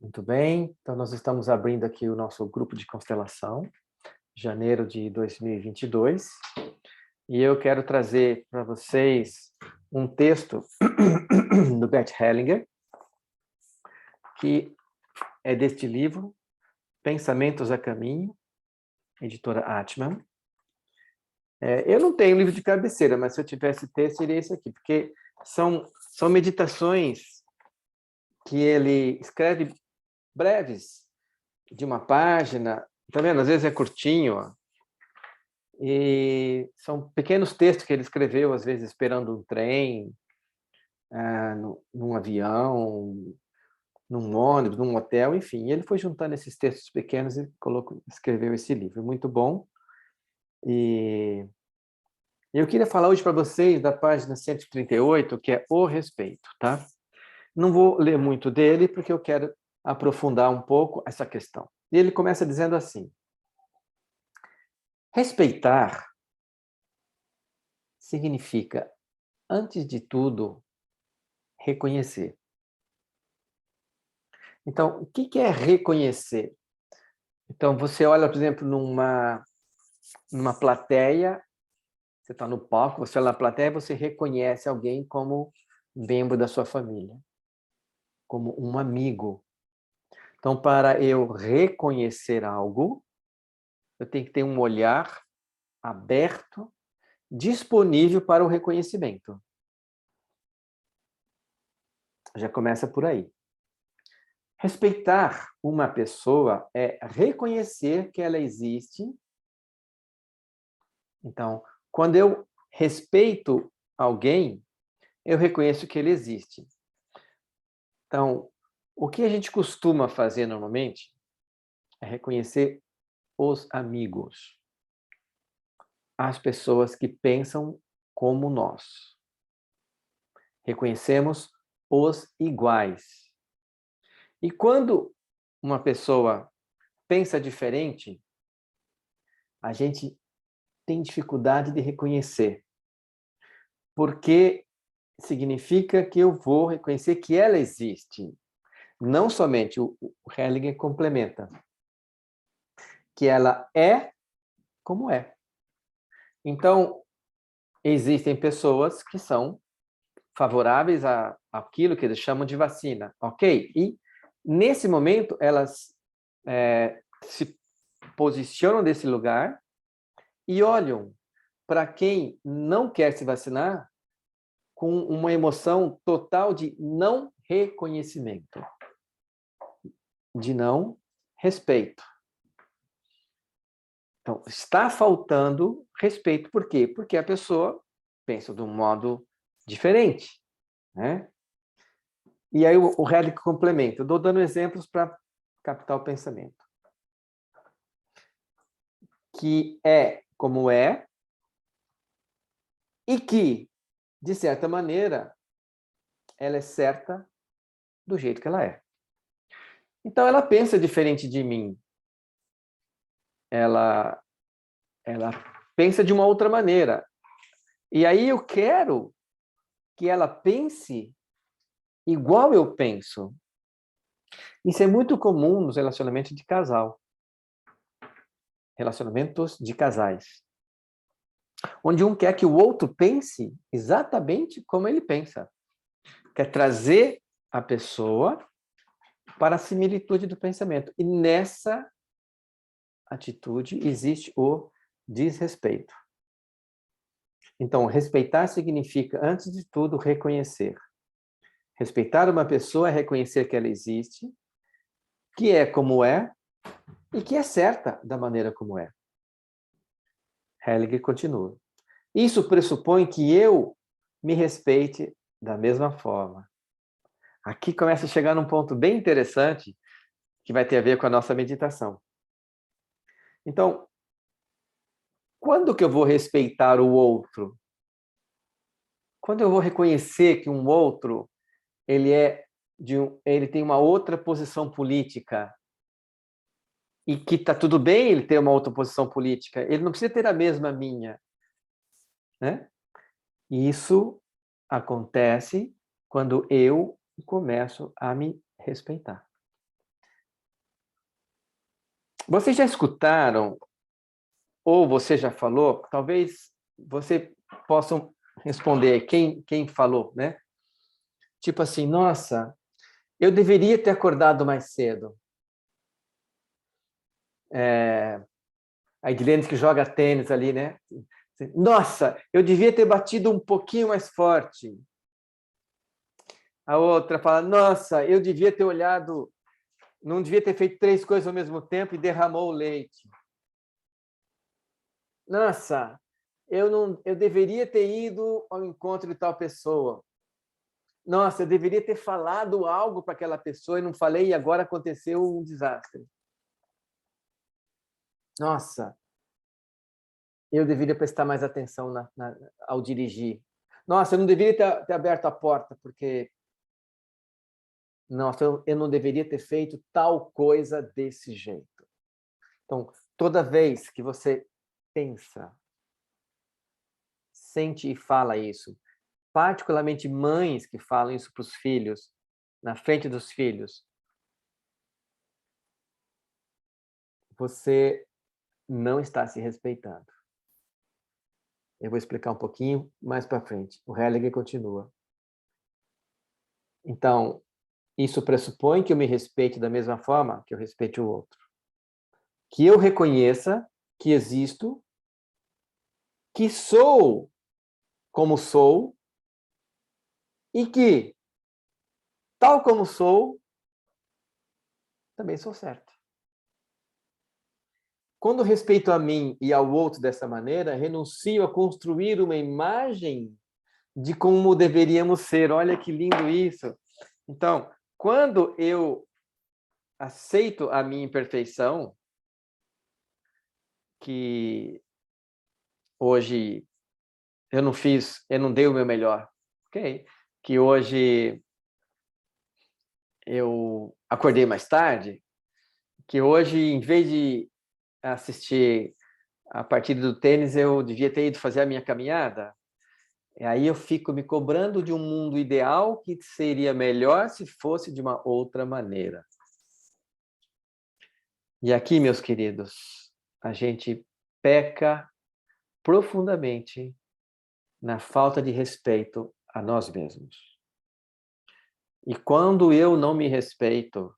Muito bem, então nós estamos abrindo aqui o nosso grupo de constelação, janeiro de 2022, e eu quero trazer para vocês um texto do Bert Hellinger, que é deste livro, Pensamentos a Caminho, editora Atman. Eu não tenho livro de cabeceira, mas se eu tivesse texto, seria esse aqui, porque são meditações que ele escreve breves, de uma página, tá vendo? Às vezes é curtinho, ó. E são pequenos textos que ele escreveu, às vezes esperando um trem, num avião, num ônibus, num hotel, enfim. E ele foi juntando esses textos pequenos e escreveu esse livro. Muito bom. E eu queria falar hoje para vocês da página 138, que é o respeito, tá? Não vou ler muito dele, porque eu quero aprofundar um pouco essa questão. E ele começa dizendo assim: respeitar significa, antes de tudo, reconhecer. Então, o que é reconhecer? Então, você olha, por exemplo, numa plateia, você está no palco, você olha na plateia e você reconhece alguém como membro da sua família, como um amigo. Então, para eu reconhecer algo, eu tenho que ter um olhar aberto, disponível para o reconhecimento. Já começa por aí. Respeitar uma pessoa é reconhecer que ela existe. Então, quando eu respeito alguém, eu reconheço que ele existe. Então, o que a gente costuma fazer normalmente é reconhecer os amigos, as pessoas que pensam como nós. Reconhecemos os iguais. E quando uma pessoa pensa diferente, a gente tem dificuldade de reconhecer, porque significa que eu vou reconhecer que ela existe. Não somente, o Hellinger complementa, que ela é como é. Então, existem pessoas que são favoráveis àquilo que eles chamam de vacina, ok? E, nesse momento, elas se posicionam desse lugar e olham para quem não quer se vacinar com uma emoção total de não reconhecimento, de não respeito. Então, está faltando respeito. Por quê? Porque a pessoa pensa de um modo diferente, né? E aí o Hellinger complementa. Eu estou dando exemplos para captar o pensamento. Que é como é e que, de certa maneira, ela é certa do jeito que ela é. Então, ela pensa diferente de mim. Ela pensa de uma outra maneira. E aí eu quero que ela pense igual eu penso. Isso é muito comum nos relacionamentos de casal. Relacionamentos de casais. Onde um quer que o outro pense exatamente como ele pensa. Quer trazer a pessoa para a similitude do pensamento. E nessa atitude existe o desrespeito. Então, respeitar significa, antes de tudo, reconhecer. Respeitar uma pessoa é reconhecer que ela existe, que é como é, e que é certa da maneira como é. Hellinger continua. Isso pressupõe que eu me respeite da mesma forma. Aqui começa a chegar num ponto bem interessante, que vai ter a ver com a nossa meditação. Então, quando que eu vou respeitar o outro? Quando eu vou reconhecer que um outro ele tem uma outra posição política e que está tudo bem ele ter uma outra posição política, ele não precisa ter a mesma minha, né? E isso acontece quando eu começo a me respeitar. Vocês já escutaram, ou você já falou, talvez você possam responder quem falou, né? Tipo assim, nossa, eu deveria ter acordado mais cedo. A Edilene que joga tênis ali, né? Nossa, eu devia ter batido um pouquinho mais forte. A outra fala, nossa, eu devia ter olhado, não devia ter feito 3 coisas ao mesmo tempo e derramou o leite. Nossa, eu deveria ter ido ao encontro de tal pessoa. Nossa, eu deveria ter falado algo para aquela pessoa e não falei e agora aconteceu um desastre. Nossa, eu deveria prestar mais atenção ao dirigir. Nossa, eu não deveria ter aberto a porta, porque nossa, eu não deveria ter feito tal coisa desse jeito. Então, toda vez que você pensa, sente e fala isso, particularmente mães que falam isso para os filhos, na frente dos filhos, você não está se respeitando. Eu vou explicar um pouquinho mais para frente. O Hellinger continua. Então, isso pressupõe que eu me respeite da mesma forma que eu respeite o outro. Que eu reconheça que existo, que sou como sou, e que, tal como sou, também sou certo. Quando respeito a mim e ao outro dessa maneira, renuncio a construir uma imagem de como deveríamos ser. Olha que lindo isso. Então, quando eu aceito a minha imperfeição, que hoje eu não dei o meu melhor, ok? Que hoje eu acordei mais tarde, que hoje, em vez de assistir a partida do tênis, eu devia ter ido fazer a minha caminhada. E aí eu fico me cobrando de um mundo ideal que seria melhor se fosse de uma outra maneira. E aqui, meus queridos, a gente peca profundamente na falta de respeito a nós mesmos. E quando eu não me respeito,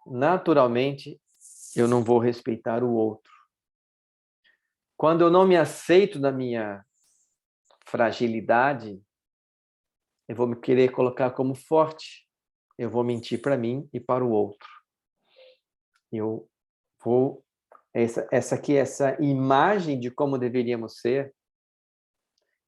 naturalmente, eu não vou respeitar o outro. Quando eu não me aceito na minha fragilidade, eu vou me querer colocar como forte. Eu vou mentir para mim e para o outro. Eu vou essa imagem de como deveríamos ser.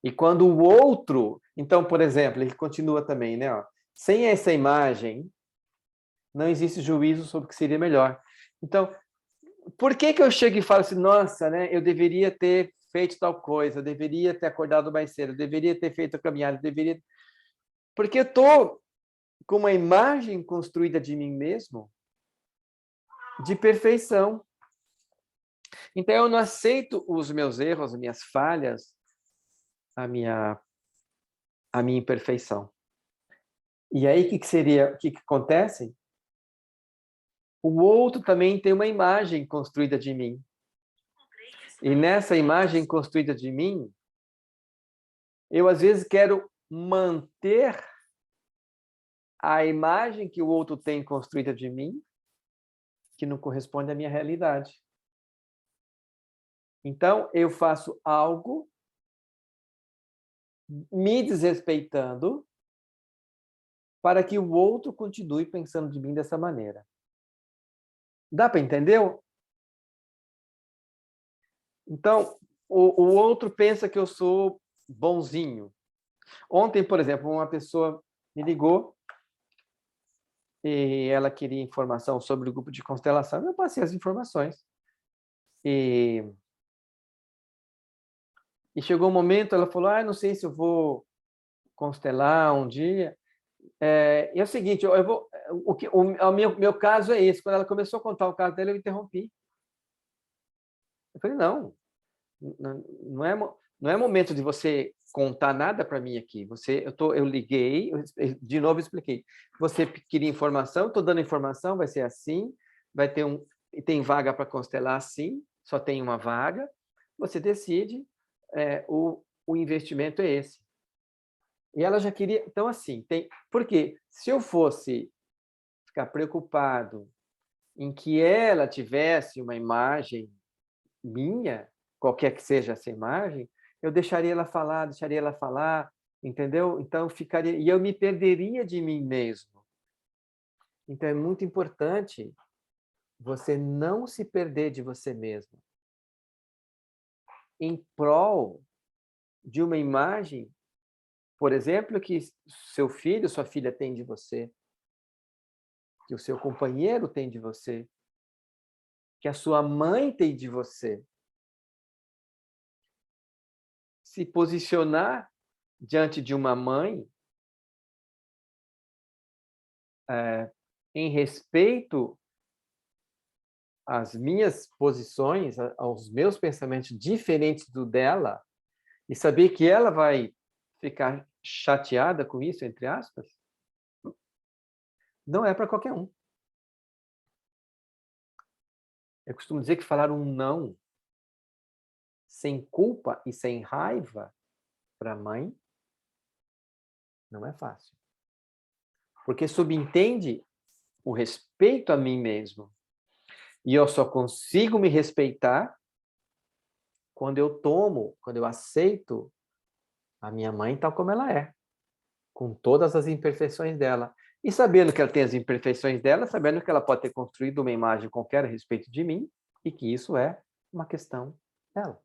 E quando o outro, então, por exemplo, ele continua também, né? Ó, sem essa imagem, não existe juízo sobre o que seria melhor. Então, por que eu chego e falo assim, nossa, né? Eu deveria ter feito tal coisa, eu deveria ter acordado mais cedo, eu deveria ter feito a caminhada, eu deveria... Porque eu estou com uma imagem construída de mim mesmo de perfeição. Então, eu não aceito os meus erros, as minhas falhas, a minha imperfeição. E aí, o que acontece? O outro também tem uma imagem construída de mim. E nessa imagem construída de mim, eu às vezes quero manter a imagem que o outro tem construída de mim, que não corresponde à minha realidade. Então, eu faço algo me desrespeitando para que o outro continue pensando de mim dessa maneira. Dá para entender? Então, o outro pensa que eu sou bonzinho. Ontem, por exemplo, uma pessoa me ligou e ela queria informação sobre o grupo de constelação. Eu passei as informações. E chegou um momento, ela falou, não sei se eu vou constelar um dia. E é o seguinte, eu vou, o meu caso é esse. Quando ela começou a contar o caso dela, eu interrompi. Eu falei, não é momento de você contar nada para mim aqui. Eu liguei, de novo expliquei. Você queria informação, estou dando informação, vai ser assim, vai ter e tem vaga para constelar sim, só tem uma vaga, você decide, o investimento é esse. E ela já queria, então assim, porque se eu fosse ficar preocupado em que ela tivesse uma imagem minha, qualquer que seja essa imagem, eu deixaria ela falar, entendeu? Então ficaria, e eu me perderia de mim mesmo. Então é muito importante você não se perder de você mesmo em prol de uma imagem, por exemplo, que seu filho, sua filha tem de você, que o seu companheiro tem de você, que a sua mãe tem de você. Se posicionar diante de uma mãe em respeito às minhas posições, aos meus pensamentos diferentes do dela, e saber que ela vai ficar chateada com isso, entre aspas, não é para qualquer um. Eu costumo dizer que falar um não sem culpa e sem raiva para a mãe não é fácil. Porque subentende o respeito a mim mesmo. E eu só consigo me respeitar quando eu aceito a minha mãe tal como ela é, com todas as imperfeições dela. E sabendo que ela tem as imperfeições dela, sabendo que ela pode ter construído uma imagem qualquer a respeito de mim, e que isso é uma questão dela.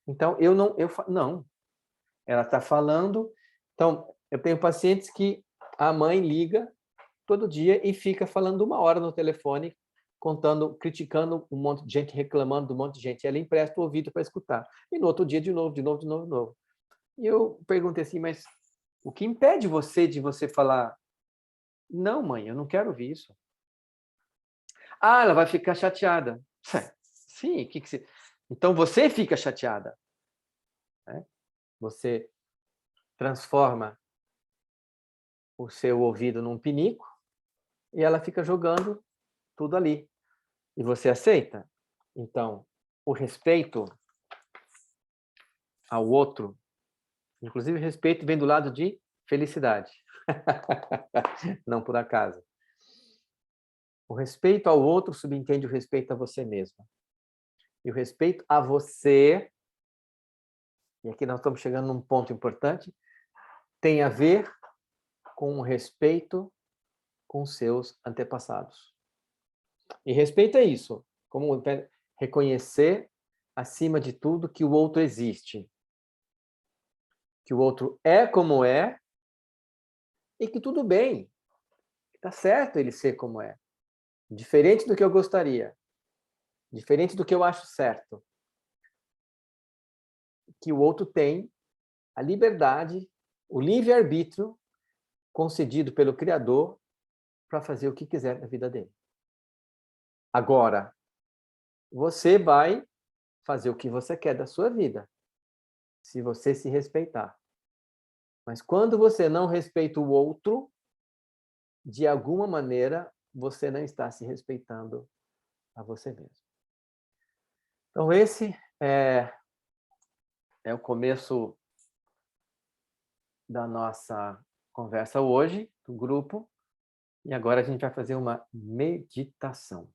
Então, não. Ela está falando. Então, eu tenho pacientes que a mãe liga todo dia e fica falando 1 hora no telefone, contando, criticando um monte de gente, reclamando de um monte de gente. Ela empresta o ouvido para escutar. E no outro dia, de novo, de novo, de novo, de novo. E eu perguntei assim, mas o que impede você de você falar, não, mãe, eu não quero ouvir isso? Ah, ela vai ficar chateada. Sim, que você... Então você fica chateada. Né? Você transforma o seu ouvido num pinico e ela fica jogando tudo ali. E você aceita? Então, o respeito ao outro, inclusive o respeito vem do lado de felicidade. Não por acaso. O respeito ao outro subentende o respeito a você mesmo. E o respeito a você, e aqui nós estamos chegando num ponto importante, tem a ver com o respeito com seus antepassados. E respeito é isso, como reconhecer, acima de tudo, que o outro existe. Que o outro é como é e que tudo bem, está certo ele ser como é. Diferente do que eu gostaria, diferente do que eu acho certo. Que o outro tem a liberdade, o livre-arbítrio concedido pelo Criador para fazer o que quiser na vida dele. Agora, você vai fazer o que você quer da sua vida, se você se respeitar. Mas quando você não respeita o outro, de alguma maneira, você não está se respeitando a você mesmo. Então, esse é o começo da nossa conversa hoje, do grupo. E agora a gente vai fazer uma meditação.